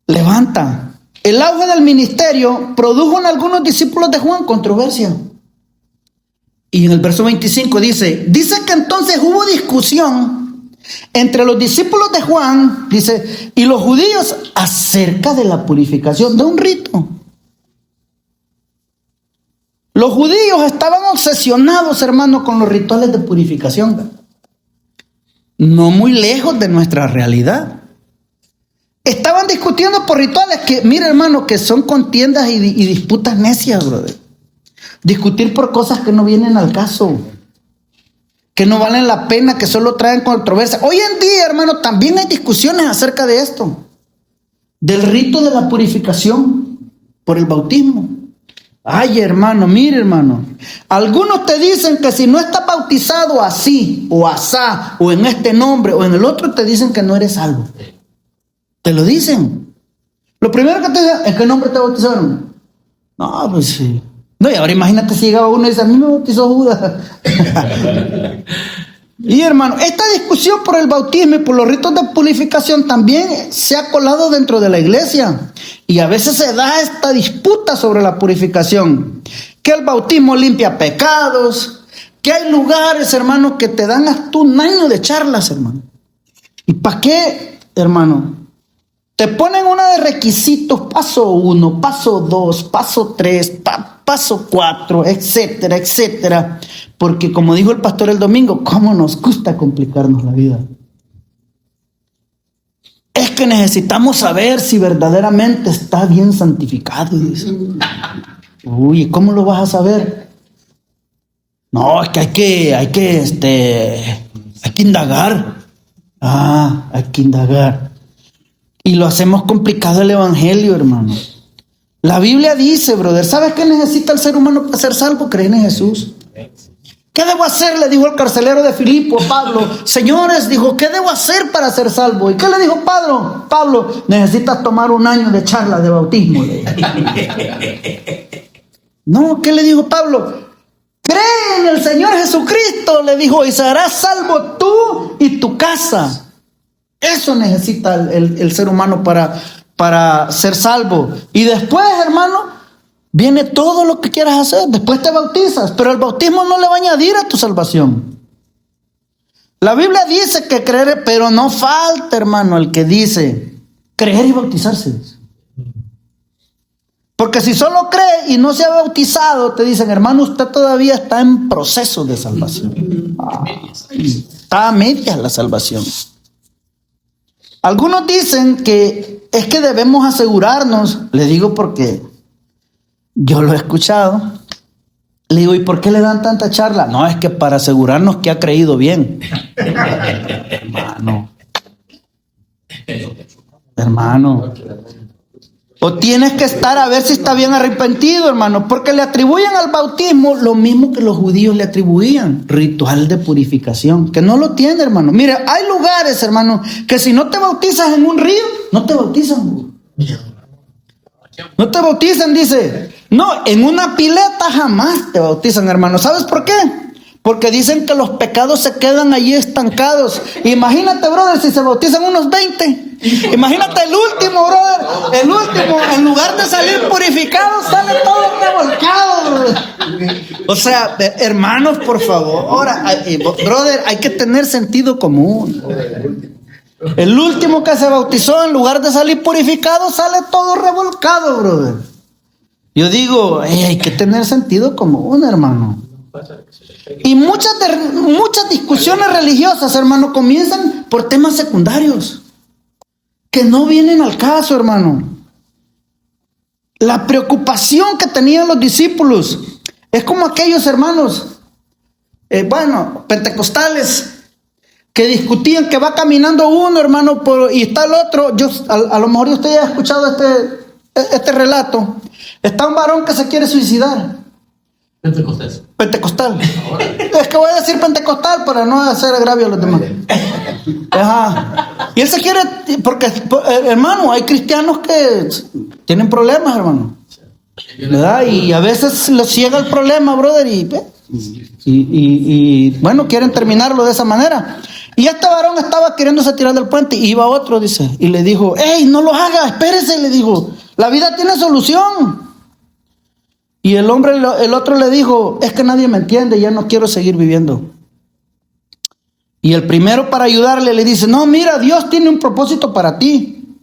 Levanta. El auge del ministerio produjo en algunos discípulos de Juan controversia. Y en el verso 25 dice que entonces hubo discusión entre los discípulos de Juan, dice, y los judíos acerca de la purificación de un rito. Los judíos estaban obsesionados, hermano, con los rituales de purificación. no muy lejos de nuestra realidad. Estaban discutiendo por rituales que, mira hermano, que son contiendas y disputas necias, brother. Discutir por cosas que no vienen al caso, que no valen la pena, que solo traen controversia. Hoy en día, hermano, también hay discusiones acerca de esto, del rito de la purificación por el bautismo. Ay, hermano, mire, hermano, algunos te dicen que si no estás bautizado así, o asá, o en este nombre, o en el otro, te dicen que no eres salvo. Te lo dicen. Lo primero que te dicen, ¿en qué nombre te bautizaron? No, pues sí. No, y ahora imagínate si llegaba uno y dice, a mí me bautizó Judas. Y hermano, esta discusión por el bautismo y por los ritos de purificación también se ha colado dentro de la iglesia. Y a veces se da esta disputa sobre la purificación. Que el bautismo limpia pecados. Que hay lugares, hermano, que te dan hasta un año de charlas, hermano. ¿Y para qué, hermano? Te ponen una de requisitos, paso 1, paso 2, paso 3, paso 4, etcétera, etcétera. Porque como dijo el pastor el domingo, ¿cómo nos gusta complicarnos la vida? Es que necesitamos saber si verdaderamente está bien santificado. Dice. Uy, ¿cómo lo vas a saber? No, es que hay que indagar. Hay que indagar. Y lo hacemos complicado el evangelio, hermano. La Biblia dice, brother, ¿sabes qué necesita el ser humano para ser salvo? Creer en Jesús. ¿Qué debo hacer? Le dijo el carcelero de Filipo a Pablo. Señores, dijo, ¿qué debo hacer para ser salvo? ¿Y qué le dijo Pablo? Pablo, necesitas tomar un año de charla de bautismo. No, ¿qué le dijo Pablo? Cree en el Señor Jesucristo, le dijo, y serás salvo tú y tu casa. Eso necesita el ser humano para ser salvo. Y después, hermano, viene todo lo que quieras hacer. Después te bautizas, pero el bautismo no le va a añadir a tu salvación. La Biblia dice que creer, pero no falta, hermano, el que dice creer y bautizarse. Porque si solo cree y no se ha bautizado, te dicen, hermano, usted todavía está en proceso de salvación. Está a medias la salvación. Algunos dicen que es que debemos asegurarnos, le digo porque yo lo he escuchado, le digo, ¿y por qué le dan tanta charla? No, es que para asegurarnos que ha creído bien. Hermano, o tienes que estar a ver si está bien arrepentido, hermano, porque le atribuyen al bautismo lo mismo que los judíos le atribuían, ritual de purificación, que no lo tiene, hermano. Mira, hay lugares, hermano, que si no te bautizas en un río, no te bautizan. No te bautizan, dice. No, en una pileta jamás te bautizan, hermano. ¿Sabes por qué? Porque dicen que los pecados se quedan allí estancados. Imagínate, brother, si se bautizan unos 20. Imagínate el último, brother. El último, en lugar de salir purificado, sale todo revolcado, brother. O sea, hermanos, por favor. Ahora, brother, hay que tener sentido común. El último que se bautizó, en lugar de salir purificado, sale todo revolcado, brother. Yo digo, hay que tener sentido común, hermano. Y muchas discusiones religiosas, hermano, comienzan por temas secundarios que no vienen al caso, hermano. La preocupación que tenían los discípulos es como aquellos hermanos, pentecostales, que discutían, que va caminando uno, hermano, y está el otro. A lo mejor usted ya ha escuchado este relato. Está un varón que se quiere suicidar. Pentecostal. Es que voy a decir pentecostal para no hacer agravio a los demás. Ajá. Y él se quiere, porque, hermano, hay cristianos que tienen problemas, hermano, ¿verdad? Y a veces los ciega el problema, brother, y bueno, quieren terminarlo de esa manera. Y este varón estaba queriéndose tirar del puente y iba otro, dice, y le dijo, hey, no lo haga, espérese, le dijo, la vida tiene solución. Y el otro le dijo, es que nadie me entiende, ya no quiero seguir viviendo. Y el primero, para ayudarle, le dice, no, mira, Dios tiene un propósito para ti.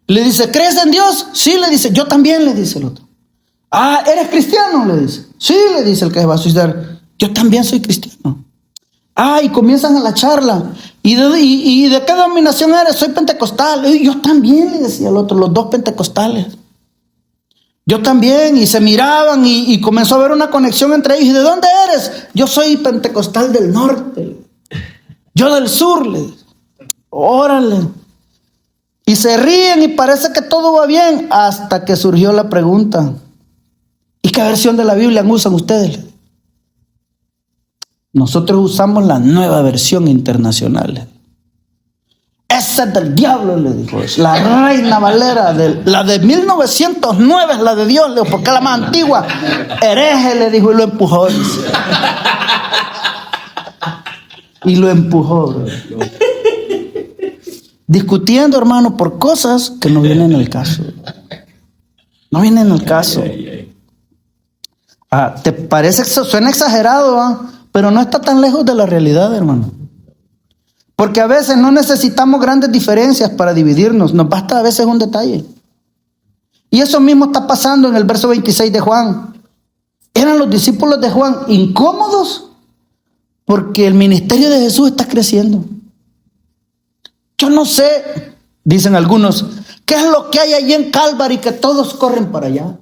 Le dice, ¿crees en Dios? Sí, le dice, yo también, le dice el otro. ¿Eres cristiano? Le dice. Sí, le dice el que va a suicidar, yo también soy cristiano. Y comienzan a la charla. ¿Y de qué denominación eres? Soy pentecostal. Y yo también, le decía el otro, los dos pentecostales. Yo también. Y se miraban y comenzó a haber una conexión entre ellos. ¿Y de dónde eres? Yo soy pentecostal del norte. Yo del sur, le dije. Órale. Y se ríen y parece que todo va bien hasta que surgió la pregunta: ¿y qué versión de la Biblia usan ustedes? Nosotros usamos la Nueva Versión Internacional. Esa es del diablo, le dijo. Es la Reina Valera, la de 1909 es la de Dios, le dijo, porque es la más antigua. Hereje, le dijo, y lo empujó. Y lo empujó, bro. Discutiendo, hermano, por cosas que no vienen al caso. No vienen al caso. ¿Te parece que suena exagerado? Pero no está tan lejos de la realidad, hermano. Porque a veces no necesitamos grandes diferencias para dividirnos. Nos basta a veces un detalle. Y eso mismo está pasando en el verso 26 de Juan. Eran los discípulos de Juan incómodos porque el ministerio de Jesús está creciendo. Yo no sé, dicen algunos, ¿qué es lo que hay allí en Calvary que todos corren para allá?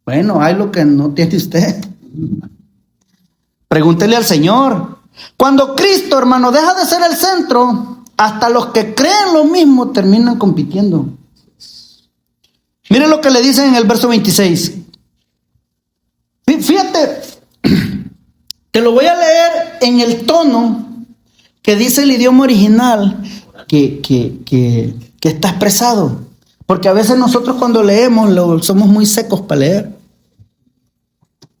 Bueno, hay lo que no tiene usted. Pregúntele al Señor. Cuando Cristo, hermano, deja de ser el centro, hasta los que creen lo mismo terminan compitiendo. Mire lo que le dicen en el verso 26. Fíjate, te lo voy a leer en el tono que dice el idioma original que está expresado. Porque a veces nosotros cuando leemos somos muy secos para leer.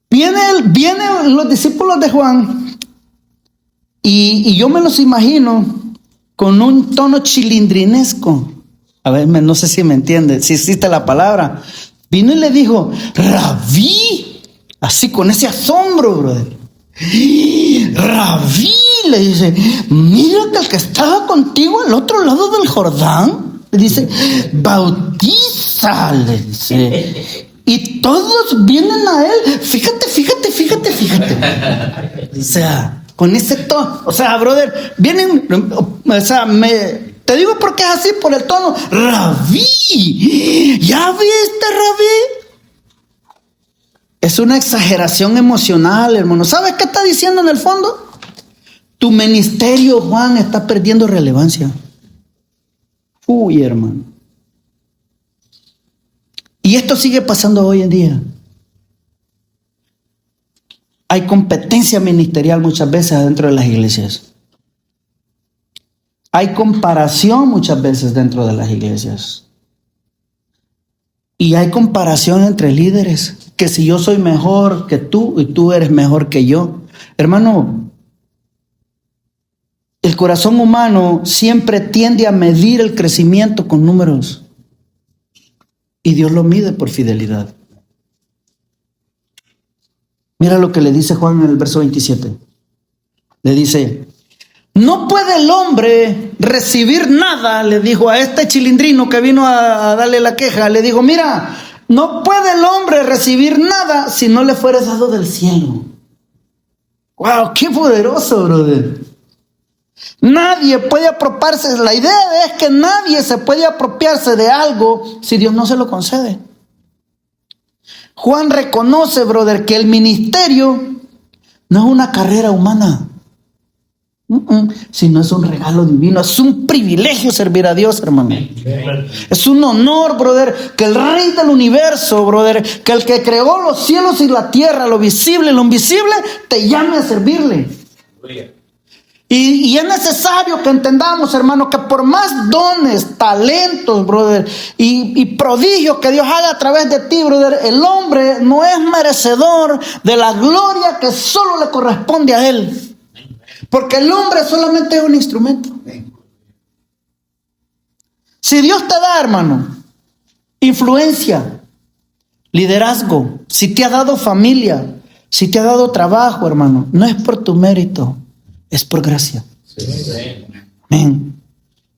Vienen los discípulos de Juan y yo me los imagino con un tono chilindrinesco. A ver, no sé si me entiende, si existe la palabra. Vino y le dijo, Rabí, así con ese asombro, brother. Rabí, le dice, mira que el que estaba contigo al otro lado del Jordán, le dice, bautiza, le dice. Y todos vienen a él. Fíjate. O sea, con ese tono. O sea, brother, vienen. O sea, te digo porque es así, por el tono. Rabí, ¿ya viste, Rabí? Es una exageración emocional, hermano. ¿Sabes qué está diciendo en el fondo? Tu ministerio, Juan, está perdiendo relevancia. Uy, hermano. Y esto sigue pasando hoy en día. Hay competencia ministerial muchas veces dentro de las iglesias. Hay comparación muchas veces dentro de las iglesias. Y hay comparación entre líderes. Que si yo soy mejor que tú y tú eres mejor que yo. Hermano, el corazón humano siempre tiende a medir el crecimiento con números. Y Dios lo mide por fidelidad. Mira lo que le dice Juan en el verso 27. Le dice, no puede el hombre recibir nada, le dijo a este chilindrino que vino a darle la queja. Le dijo, mira, no puede el hombre recibir nada si no le fuere dado del cielo. Wow, qué poderoso, brother. Nadie puede apropiarse. La idea es que nadie se puede apropiarse de algo si Dios no se lo concede. Juan reconoce, brother, que el ministerio no es una carrera humana, sino es un regalo divino. Es un privilegio servir a Dios, hermano. Es un honor, brother, que el Rey del universo, brother, que el que creó los cielos y la tierra, lo visible y lo invisible, te llame a servirle. Y es necesario que entendamos, hermano, que por más dones, talentos, brother, y prodigios que Dios haga a través de ti, brother, el hombre no es merecedor de la gloria que solo le corresponde a él. Porque el hombre solamente es un instrumento. Si Dios te da, hermano, influencia, liderazgo, si te ha dado familia, si te ha dado trabajo, hermano, no es por tu mérito. Es por gracia. Amén.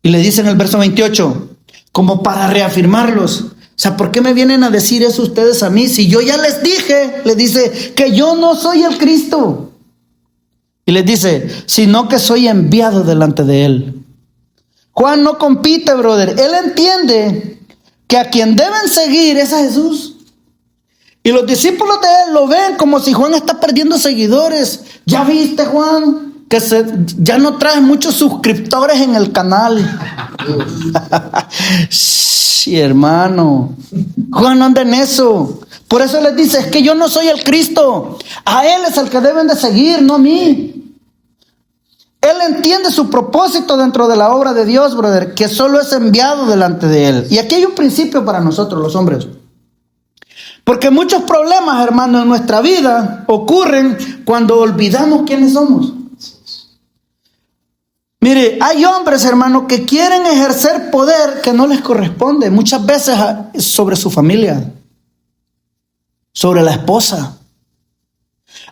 Y le dice en el verso 28, como para reafirmarlos. O sea, ¿por qué me vienen a decir eso ustedes a mí? Si yo ya les dije, le dice, que yo no soy el Cristo. Y les dice, sino que soy enviado delante de él. Juan no compite, brother. Él entiende que a quien deben seguir es a Jesús. Y los discípulos de él lo ven como si Juan está perdiendo seguidores. ¿Ya viste, Juan? Que ya no trae muchos suscriptores en el canal. Sí, hermano. Juan no anda en eso. Por eso les dice, es que yo no soy el Cristo. A él es el que deben de seguir, no a mí. Él entiende su propósito dentro de la obra de Dios, brother, que solo es enviado delante de él. Y aquí hay un principio para nosotros, los hombres. Porque muchos problemas, hermano, en nuestra vida ocurren cuando olvidamos quiénes somos. Mire, hay hombres, hermano, que quieren ejercer poder que no les corresponde, muchas veces sobre su familia, sobre la esposa.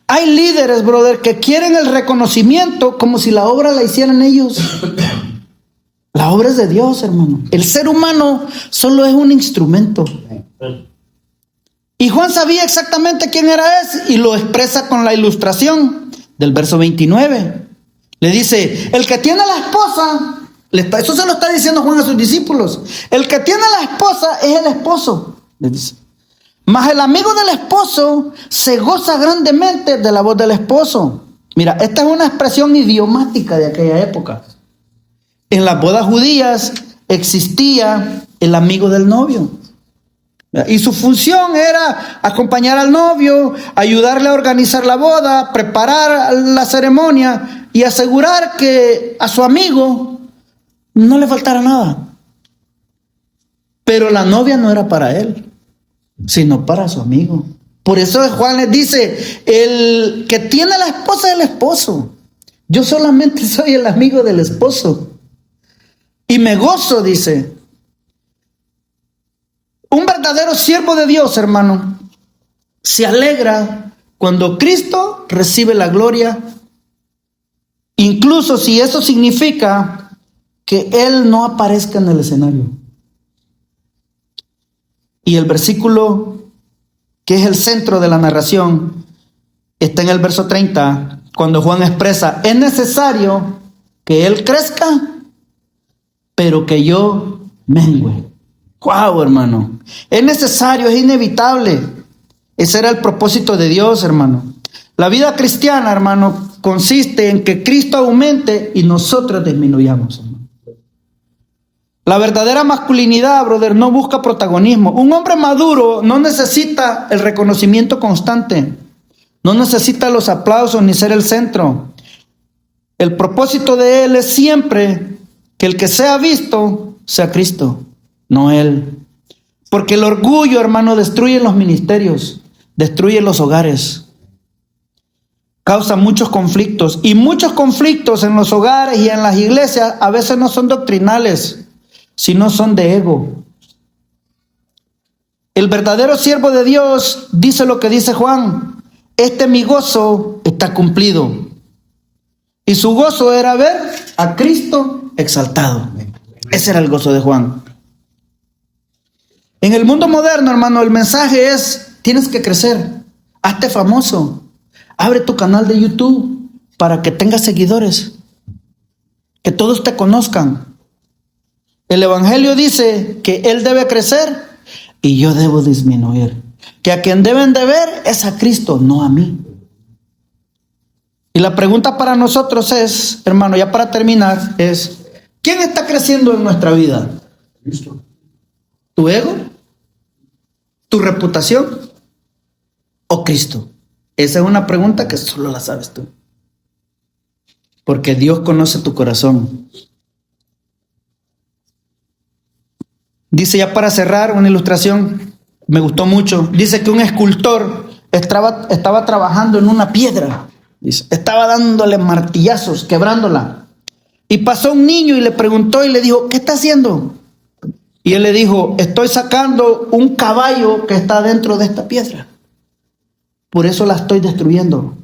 Hay líderes, brother, que quieren el reconocimiento como si la obra la hicieran ellos. La obra es de Dios, hermano. El ser humano solo es un instrumento. Y Juan sabía exactamente quién era ese y lo expresa con la ilustración del verso 29. Le dice, el que tiene la esposa, eso se lo está diciendo Juan a sus discípulos. El que tiene la esposa es el esposo, le dice. Mas el amigo del esposo se goza grandemente de la voz del esposo. Mira, esta es una expresión idiomática de aquella época. En las bodas judías existía el amigo del novio. Y su función era acompañar al novio, ayudarle a organizar la boda, preparar la ceremonia y asegurar que a su amigo no le faltara nada. Pero la novia no era para él, sino para su amigo. Por eso Juan les dice, el que tiene a la esposa es el esposo. Yo solamente soy el amigo del esposo. Y me gozo, dice. Un verdadero siervo de Dios, hermano, se alegra cuando Cristo recibe la gloria, incluso si eso significa que Él no aparezca en el escenario. Y el versículo que es el centro de la narración está en el verso 30, cuando Juan expresa, es necesario que Él crezca, pero que yo mengüe. ¡Wow, hermano! Es necesario, es inevitable. Ese era el propósito de Dios, hermano. La vida cristiana, hermano, consiste en que Cristo aumente y nosotros disminuyamos, hermano. La verdadera masculinidad, brother, no busca protagonismo. Un hombre maduro no necesita el reconocimiento constante. No necesita los aplausos ni ser el centro. El propósito de él es siempre que el que sea visto sea Cristo, no él. Porque el orgullo, hermano, destruye los ministerios, destruye los hogares, causa muchos conflictos. Y muchos conflictos en los hogares y en las iglesias a veces no son doctrinales, sino son de ego. El verdadero siervo de Dios dice lo que dice Juan: mi gozo está cumplido. Y su gozo era ver a Cristo exaltado. Ese era el gozo de Juan. En el mundo moderno, hermano, el mensaje es: tienes que crecer, hazte famoso, abre tu canal de YouTube para que tengas seguidores, que todos te conozcan. El evangelio dice que él debe crecer y yo debo disminuir, que a quien deben de ver es a Cristo, no a mí. Y la pregunta para nosotros es, hermano, ya para terminar, es: ¿quién está creciendo en nuestra vida? Cristo. ¿Tu ego? ¿Tu reputación? ¿O Cristo? Esa es una pregunta que solo la sabes tú, porque Dios conoce tu corazón. Dice, ya para cerrar, una ilustración, me gustó mucho. Dice que un escultor estaba trabajando en una piedra. Dice, estaba dándole martillazos, quebrándola. Y pasó un niño y le preguntó y le dijo, ¿qué está haciendo? Y él le dijo, estoy sacando un caballo que está dentro de esta piedra. Por eso la estoy destruyendo.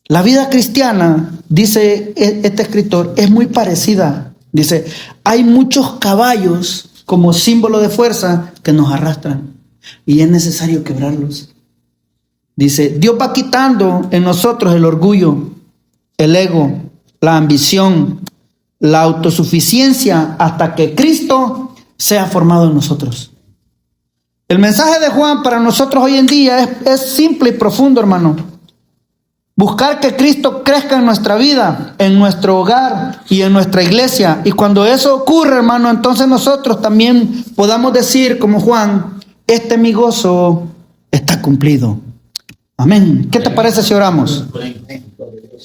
La vida cristiana, dice este escritor, es muy parecida. Dice, hay muchos caballos como símbolo de fuerza que nos arrastran y es necesario quebrarlos. Dice, Dios va quitando en nosotros el orgullo, el ego, la ambición, la autosuficiencia, hasta que Cristo sea formado en nosotros. El mensaje de Juan para nosotros hoy en día es simple y profundo, hermano. Buscar que Cristo crezca en nuestra vida, en nuestro hogar y en nuestra iglesia. Y cuando eso ocurre, hermano, entonces nosotros también podamos decir como Juan, mi gozo está cumplido. Amén. ¿Qué te parece si oramos?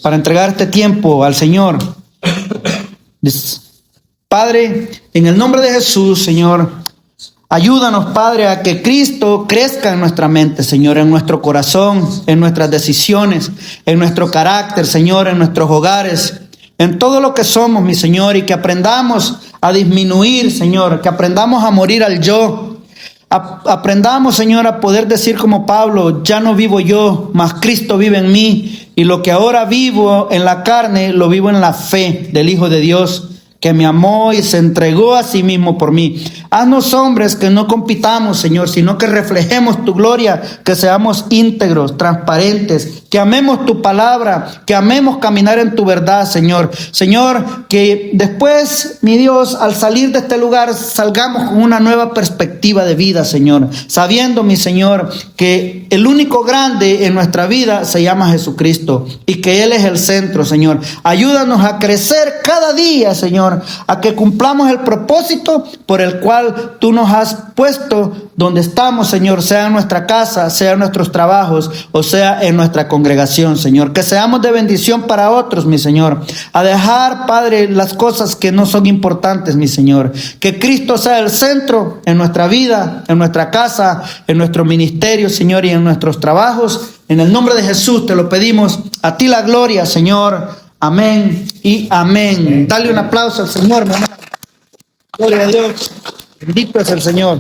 Para entregar este tiempo al Señor. Padre, en el nombre de Jesús, Señor, ayúdanos, Padre, a que Cristo crezca en nuestra mente, Señor, en nuestro corazón, en nuestras decisiones, en nuestro carácter, Señor, en nuestros hogares, en todo lo que somos, mi Señor, y que aprendamos a disminuir, Señor, que aprendamos a morir al yo. Aprendamos, Señor, a poder decir como Pablo, ya no vivo yo, mas Cristo vive en mí, y lo que ahora vivo en la carne, lo vivo en la fe del Hijo de Dios, que me amó y se entregó a sí mismo por mí. Haznos hombres que no compitamos, Señor, sino que reflejemos tu gloria, que seamos íntegros, transparentes, que amemos tu palabra, que amemos caminar en tu verdad, Señor. Señor, que después, mi Dios, al salir de este lugar, salgamos con una nueva perspectiva de vida, Señor, sabiendo, mi Señor, que el único grande en nuestra vida se llama Jesucristo y que Él es el centro, Señor. Ayúdanos a crecer cada día, Señor, a que cumplamos el propósito por el cual tú nos has puesto donde estamos, Señor, sea en nuestra casa, sea en nuestros trabajos o sea en nuestra congregación, Señor. Que seamos de bendición para otros, mi Señor. A dejar, Padre, las cosas que no son importantes, mi Señor. Que Cristo sea el centro en nuestra vida, en nuestra casa, en nuestro ministerio, Señor, y en nuestros trabajos. En el nombre de Jesús te lo pedimos. A ti la gloria, Señor. Amén y amén. Dale un aplauso al Señor, mi hermano. Gloria a Dios. Bendito es el Señor.